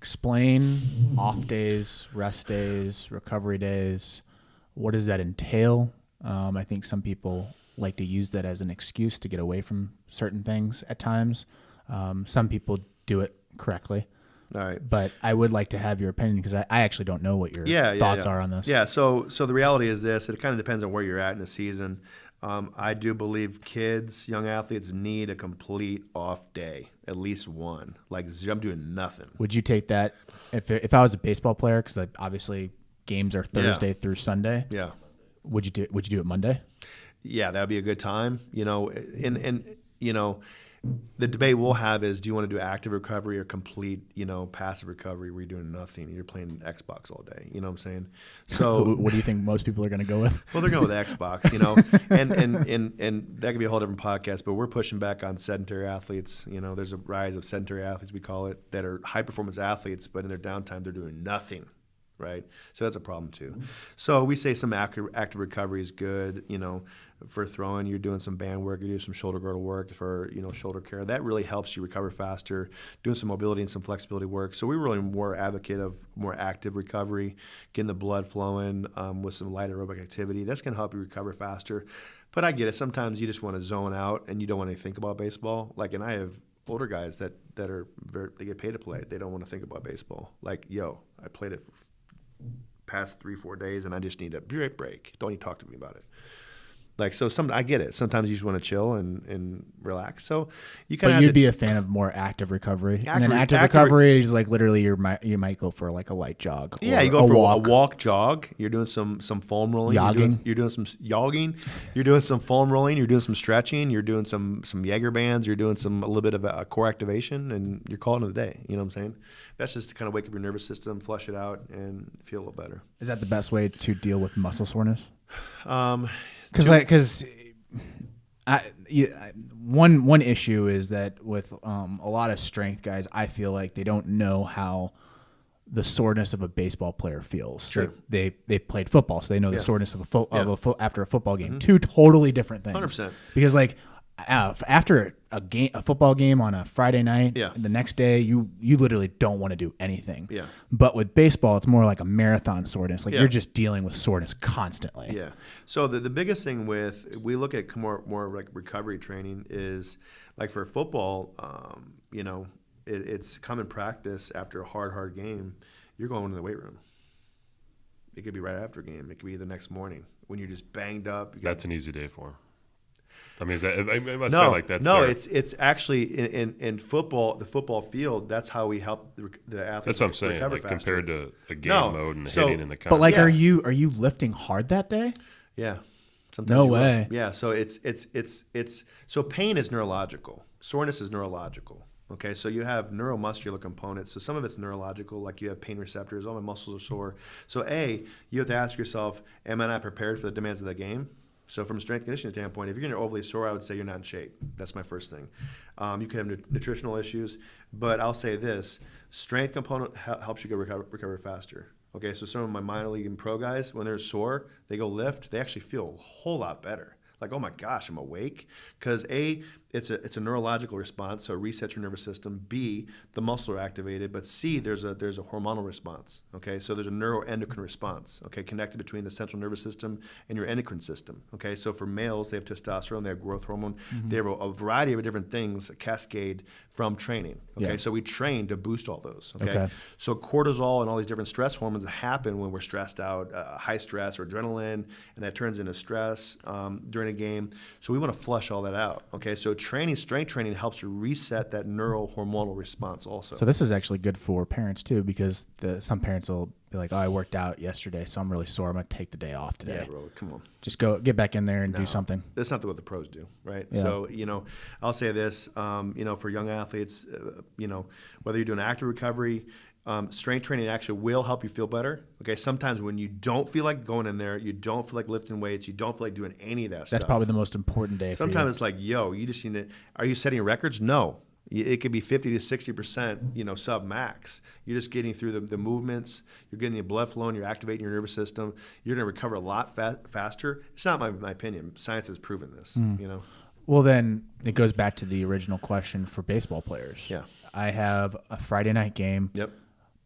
explain off days, rest days, recovery days? What does that entail? I think some people like to use that as an excuse to get away from certain things at times. Some people do it correctly. All right. But I would like to have your opinion because I actually don't know what your thoughts are on this. Yeah, so the reality is this. It kind of depends on where you're at in the season. I do believe kids, young athletes need a complete off day, at least one. Like, I'm doing nothing. Would you take that if I was a baseball player? Because obviously games are Thursday through Sunday. Yeah. Would you do it Monday? Yeah, that would be a good time. And the debate we'll have is, do you want to do active recovery or complete, passive recovery where you're doing nothing? You're playing Xbox all day. You know what I'm saying? So what do you think most people are going to go with? Well, they're going with Xbox, and that could be a whole different podcast, but we're pushing back on sedentary athletes. There's a rise of sedentary athletes, we call it, that are high performance athletes, but in their downtime, they're doing nothing. Right, so that's a problem too. So we say some active recovery is good. For throwing, you're doing some band work, you do some shoulder girdle work for shoulder care. That really helps you recover faster. Doing some mobility and some flexibility work. So we're really more advocate of more active recovery, getting the blood flowing with some light aerobic activity. That's going to help you recover faster. But I get it. Sometimes you just want to zone out and you don't want to think about baseball. And I have older guys that are they get paid to play. They don't want to think about baseball. I played it for past 3-4 days and I just need a break. Don't even talk to me about it. I get it. Sometimes you just want to chill and relax. So But you'd be a fan of more active recovery. Active recovery is literally you might go for a light jog. Yeah, you go for a walk, jog. You're doing some foam rolling. You're doing some jogging. You're doing some foam rolling. You're doing some stretching. You're doing some Jaeger bands. You're doing a little bit of a core activation, and you're calling it a day. You know what I'm saying? That's just to kind of wake up your nervous system, flush it out, and feel a little better. Is that the best way to deal with muscle soreness? Because one issue is that with a lot of strength guys, I feel like they don't know how the soreness of a baseball player feels. Sure. They played football, so they know the soreness of after a football game. Mm-hmm. Two totally different things. 100%. Because after a football game on a Friday night, the next day you literally don't want to do anything. Yeah. But with baseball, it's more like a marathon soreness. You're just dealing with soreness constantly. Yeah. So the biggest thing we look at more like recovery training is for football, it's common practice after a hard game, you're going to the weight room. It could be right after a game. It could be the next morning when you're just banged up. That's an easy day for. I mean, it must sound like that's no. It's actually in football, the football field. That's how we help the athletes. That's what I'm saying. Recover faster. Compared to a game mode and hitting in the count. But are you lifting hard that day? Yeah. Sometimes no way. Yeah. So it's so pain is neurological. Soreness is neurological. Okay. So you have neuromuscular components. So some of it's neurological, like you have pain receptors. All my muscles are sore. So you have to ask yourself, am I not prepared for the demands of the game? So from a strength conditioning standpoint, if you're overly sore, I would say you're not in shape. That's my first thing. You could have nutritional issues, but I'll say this: strength component helps you recover faster. Okay, so some of my minor league and pro guys, when they're sore, they go lift, they actually feel a whole lot better. Like, oh my gosh, I'm awake. Because it's a neurological response, so it resets your nervous system. B, the muscles are activated. But C, there's a hormonal response. Okay, so there's a neuroendocrine response. Okay, connected between the central nervous system and your endocrine system. Okay, so for males, they have testosterone, they have growth hormone, they have a variety of different things cascade from training. Okay, so we train to boost all those. Okay, so cortisol and all these different stress hormones happen when we're stressed out, high stress or adrenaline, and that turns into stress during a game. So we want to flush all that out. Okay, so strength training helps you reset that neurohormonal response also. So this is actually good for parents too, because some parents will be like, oh, I worked out yesterday, so I'm really sore. I'm going to take the day off today. Yeah, bro, come on. Just get back in there and do something. That's not what the pros do, right? Yeah. So, I'll say this, for young athletes, whether you're doing active recovery, strength training actually will help you feel better. Okay, sometimes when you don't feel like going in there, you don't feel like lifting weights, you don't feel like doing any of that stuff. That's probably the most important day. Sometimes it's like, you just need to. Are you setting records? No. It could be 50 to 60%, sub-max. You're just getting through the movements. You're getting the blood flowing. You're activating your nervous system. You're going to recover a lot faster. It's not my opinion. Science has proven this. Well, then it goes back to the original question for baseball players. Yeah. I have a Friday night game. Yep.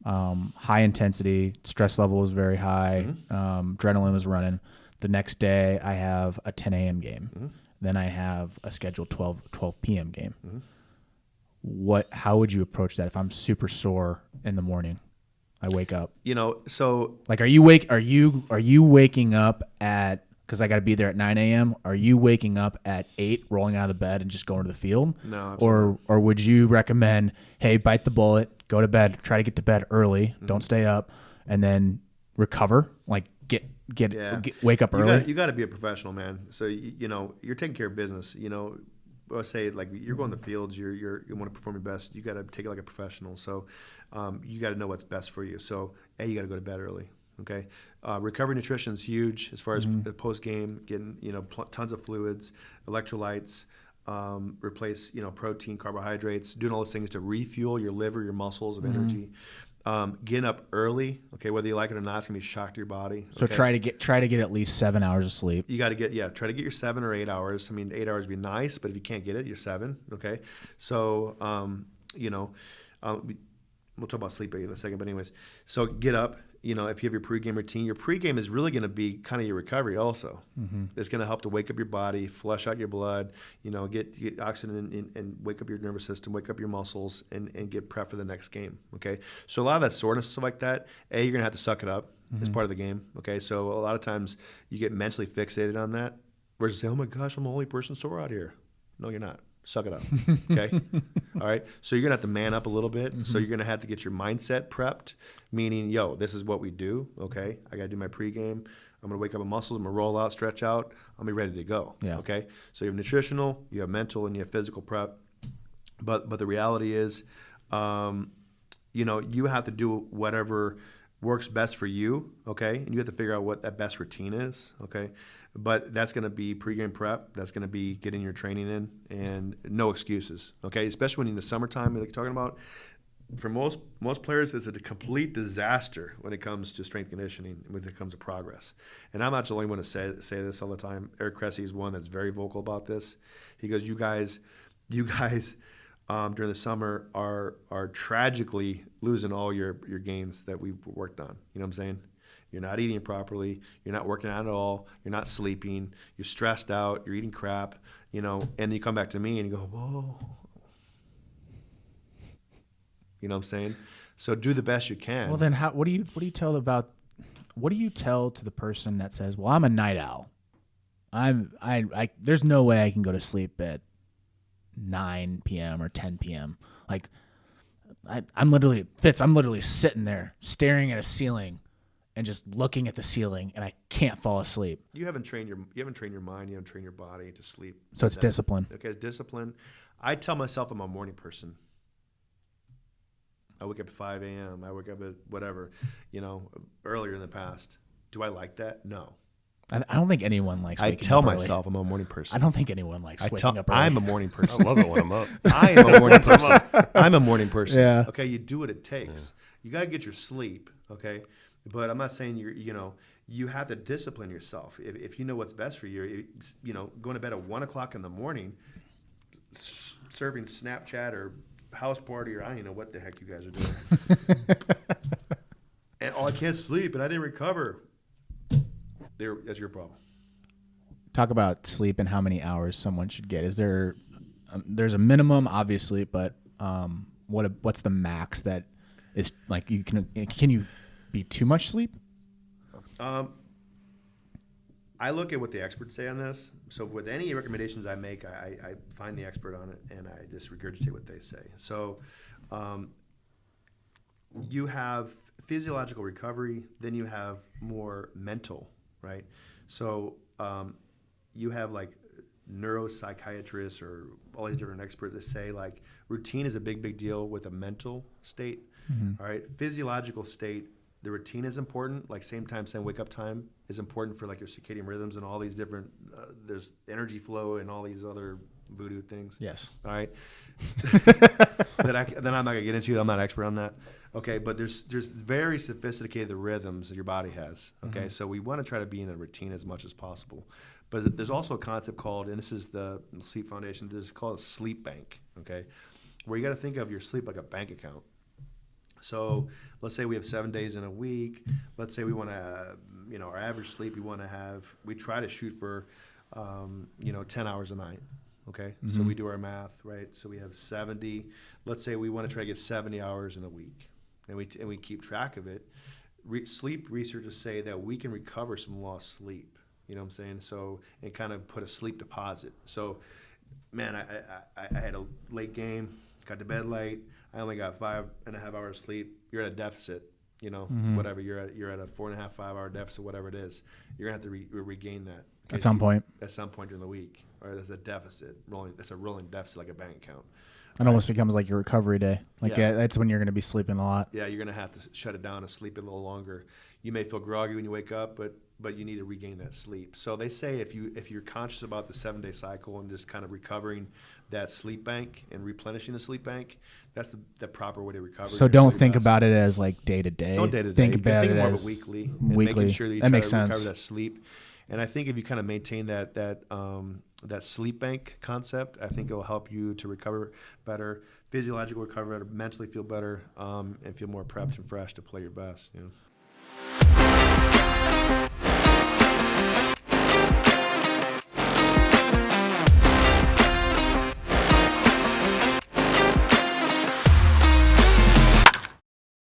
high intensity, stress level was very high, adrenaline was running. The next day, I have a 10 a.m. game. Then I have a scheduled 12 p.m. game. How would you approach that if I'm super sore in the morning? I wake up. So like, are you waking up at, because I got to be there at 9 a.m. Are you waking up at 8, rolling out of the bed and just going to the field? No, or would you recommend, hey, bite the bullet, go to bed, try to get to bed early, don't stay up, and then recover, like wake up early? You got to be a professional, man. So you're taking care of business. Let's say like you're going to the fields, you want to perform your best. You got to take it like a professional. So you got to know what's best for you. So you got to go to bed early. Okay, recovery nutrition is huge as far as the post game, getting tons of fluids, electrolytes, replace protein, carbohydrates, doing all those things to refuel your liver, your muscles of energy. Getting up early, okay, whether you like it or not, it's gonna be a shock to your body. So okay? try to get at least 7 hours of sleep. You got to try to get your 7 or 8 hours. I mean, 8 hours would be nice, but if you can't get it, you're 7. Okay, so we'll talk about sleep in a second, but anyways, so get up. If you have your pregame routine, your pregame is really going to be kind of your recovery also. It's going to help to wake up your body, flush out your blood, get oxygen and wake up your nervous system, wake up your muscles, and get prepped for the next game, okay? So a lot of that soreness, stuff like that, you're going to have to suck it up as part of the game, okay? So a lot of times you get mentally fixated on that versus say, oh my gosh, I'm the only person sore out here. No, you're not. Suck it up, okay? All right? So you're going to have to man up a little bit. So you're going to have to get your mindset prepped, meaning, this is what we do, okay? I got to do my pregame. I'm going to wake up with muscles. I'm going to roll out, stretch out. I'll be ready to go, okay? So you have nutritional, you have mental, and you have physical prep. But the reality is, you have to do whatever works best for you, okay? And you have to figure out what that best routine is, okay? But that's going to be pregame prep. That's going to be getting your training in, and no excuses, okay? Especially when in the summertime, like you're talking about. For most players, it's a complete disaster when it comes to strength conditioning, when it comes to progress. And I'm not the only one to say this all the time. Eric Cressy is one that's very vocal about this. He goes, you guys during the summer are tragically losing all your gains that we've worked on. You know what I'm saying? You're not eating properly. You're not working out at all. You're not sleeping. You're stressed out. You're eating crap. And then you come back to me and you go, whoa. You know what I'm saying? So do the best you can. Well, then what do you tell to the person that says, well, I'm a night owl. There's no way I can go to sleep at 9 p.m. or 10 p.m. Like I'm literally sitting there staring at a ceiling and just looking at the ceiling, and I can't fall asleep. You haven't trained your mind. You haven't trained your body to sleep. So it's discipline. Okay, it's discipline. I tell myself I'm a morning person. I wake up at 5 a.m. I wake up at whatever, earlier in the past. Do I like that? No. I don't think anyone likes waking up early. I tell myself I'm a morning person. I don't think anyone likes waking up early. I'm a morning person. I love it when I'm up. I am a morning person. I'm a morning person. Yeah. Okay, you do what it takes. You got to get your sleep, okay? But I'm not saying you have to discipline yourself. If you know what's best for you, going to bed at 1 o'clock in the morning, serving Snapchat or house party or I don't know what the heck you guys are doing. And I can't sleep and I didn't recover. That's your problem. Talk about sleep and how many hours someone should get. Is there there's a minimum, obviously, but what's the max that is like can you be too much sleep? I look at what the experts say on this. So with any recommendations I make, I find the expert on it and I just regurgitate what they say. So you have physiological recovery, then you have more mental, right? So you have like neuropsychiatrists or all these different experts that say like routine is a big deal with a mental state. All right, physiological state, the routine is important, like same wake up time is important for like your circadian rhythms and all these different there's energy flow and all these other voodoo things. Yes. All right. Then I'm not gonna get into. I'm not an expert on that. Okay, but there's very sophisticated rhythms that your body has. Okay, so we want to try to be in a routine as much as possible. But there's also a concept called, and this is the Sleep Foundation, this is called a sleep bank. Okay, where you got to think of your sleep like a bank account. So let's say we have 7 days in a week. Let's say we want to, our average sleep we try to shoot for, 10 hours a night. Okay. So we do our math, right? So we have 70. Let's say we want to try to get 70 hours in a week, and we keep track of it. Sleep researchers say that we can recover some lost sleep. You know what I'm saying? So, and kind of put a sleep deposit. So, man, I had a late game, got to bed late. I only got 5.5 hours sleep. You're at a deficit, whatever. You're at a 4.5, 5 hour deficit, whatever it is. You're gonna have to regain that at some point. At some point during the week, or there's a deficit That's a rolling deficit, like a bank account. It almost becomes like your recovery day. That's when you're going to be sleeping a lot. Yeah, you're going to have to shut it down and sleep a little longer. You may feel groggy when you wake up, but you need to regain that sleep. So they say if you're conscious about the 7-day cycle and just kind of recovering that sleep bank and replenishing the sleep bank, that's the proper way to recover. So don't think about it as like day to day. Don't day to day. Think about it more as of a weekly. Weekly. And making sure that you that try makes to sense. recover that sleep. And I think if you kind of maintain that sleep bank concept, I think it will help you to recover better, physiological recover better, mentally feel better, and feel more prepped and fresh to play your best.